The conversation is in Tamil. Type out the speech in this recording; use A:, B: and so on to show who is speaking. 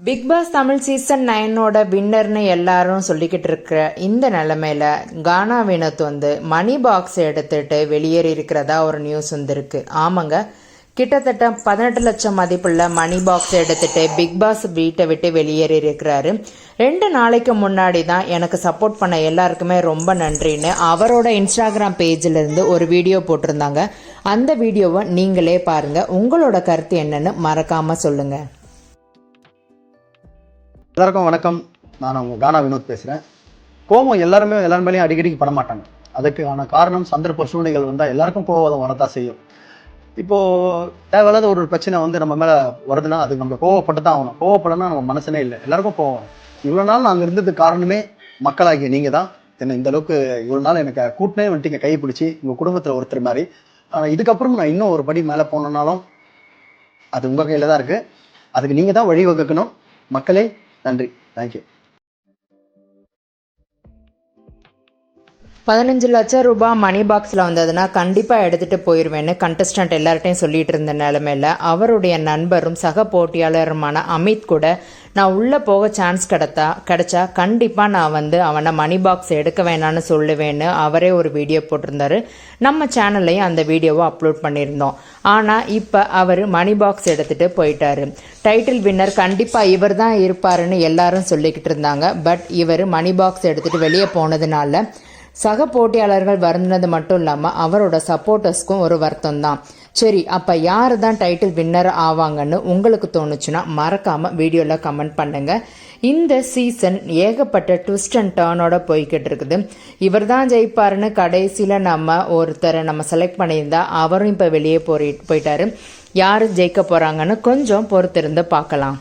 A: பிக் பாஸ் தமிழ் சீசன் 9 வின்னர்னு எல்லாரும் சொல்லிக்கிட்டு இருக்கிற இந்த நிலைமையில கானா வினோத் மணி பாக்ஸ் எடுத்துட்டு வெளியேறி இருக்கிறதா ஒரு நியூஸ் வந்திருக்கு. ஆமாங்க, கிட்டத்தட்ட 18 லட்சம் மதிப்புள்ள மணி பாக்ஸ் எடுத்துட்டு பிக் பாஸ் வீட்டை விட்டு வெளியேறி இருக்கிறாரு. 2 நாளைக்கு முன்னாடி தான் எனக்கு சப்போர்ட் பண்ண எல்லாருக்குமே ரொம்ப நன்றின்னு அவரோட இன்ஸ்டாகிராம் பேஜ்ல இருந்து ஒரு வீடியோ போட்டிருந்தாங்க. அந்த வீடியோவை நீங்களே பாருங்க. உங்களோட கருத்து என்னன்னு மறக்காம சொல்லுங்க.
B: எல்லாருக்கும் வணக்கம். நான் உங்கள் கானா வினோத் பேசுகிறேன். கோபம் எல்லாரும் மேலேயும் அடிக்கடிக்கு பட மாட்டாங்க. அதுக்கான காரணம் சந்தர்ப்ப சூழ்நிலைகள் வந்தால் எல்லாருக்கும் கோபம் வரதான் செய்யும். இப்போது தேவையில்லாத ஒரு பிரச்சனை நம்ம மேலே வருதுன்னா அது நம்ம கோவப்பட்டு தான் ஆகணும். கோவப்படனா நம்ம மனசுனே இல்லை, எல்லாருக்கும் போவோம். இவ்வளோ நாள் நாங்கள் இருந்ததுக்கு காரணமே மக்களாகிய நீங்கள் தான். என்ன இந்த அளவுக்கு இவ்வளோ நாள் எனக்கு கூட்டினே வந்துட்டீங்க, கை பிடிச்சி உங்கள் குடும்பத்தில் ஒருத்தர் மாதிரி. ஆனால் இதுக்கப்புறம் நான் இன்னும் ஒரு படி மேலே போனோன்னாலும் அது உங்கள் கையில் தான் இருக்குது. அதுக்கு நீங்கள் தான் வழி வகுக்கணும். மக்களே நன்றி, தேங்க்யூ.
A: 15 லட்சம் ரூபாய் மணி பாக்ஸில் வந்ததுன்னா கண்டிப்பாக எடுத்துகிட்டு போயிடுவேன்னு கண்டஸ்டன்ட் எல்லார்ட்டையும் சொல்லிட்டு இருந்த நிலமையில அவருடைய நண்பரும் சக போட்டியாளருமான அமித் கூட நான் உள்ளே போக சான்ஸ் கிடைச்சா கண்டிப்பாக நான் அவனை மணி பாக்ஸ் எடுக்க வேணான்னு சொல்லுவேன்னு அவரே ஒரு வீடியோ போட்டிருந்தாரு. நம்ம சேனல்லையும் அந்த வீடியோவை அப்லோட் பண்ணியிருந்தோம். ஆனால் இப்போ அவர் மணி பாக்ஸ் எடுத்துகிட்டு போயிட்டாரு. டைட்டில் வின்னர் கண்டிப்பாக இவர் தான் இருப்பாருன்னு எல்லாரும் சொல்லிக்கிட்டு இருந்தாங்க. பட் இவர் மணி பாக்ஸ் எடுத்துகிட்டு வெளியே போனதுனால சக போட்டியாளர்கள் வருந்தினது மட்டும் இல்லாமல் அவரோட சப்போர்ட்டர்ஸ்க்கும் ஒரு வருத்தம் தான். சரி, அப்போ யார் தான் டைட்டில் வின்னர் ஆவாங்கன்னு உங்களுக்கு தோணுச்சுன்னா மறக்காமல் வீடியோவில் கமெண்ட் பண்ணுங்க. இந்த சீசன் ஏகப்பட்ட ட்விஸ்ட் அண்ட் டர்னோட போய்கிட்டு இருக்குது. இவர் தான் ஜெயிப்பாருன்னு கடைசியில் ஒருத்தரை செலக்ட் பண்ணியிருந்தா அவரும் இப்போ வெளியே போயிட்டாரு. யார் ஜெயிக்க போகிறாங்கன்னு கொஞ்சம் பொறுத்திருந்து பார்க்கலாம்.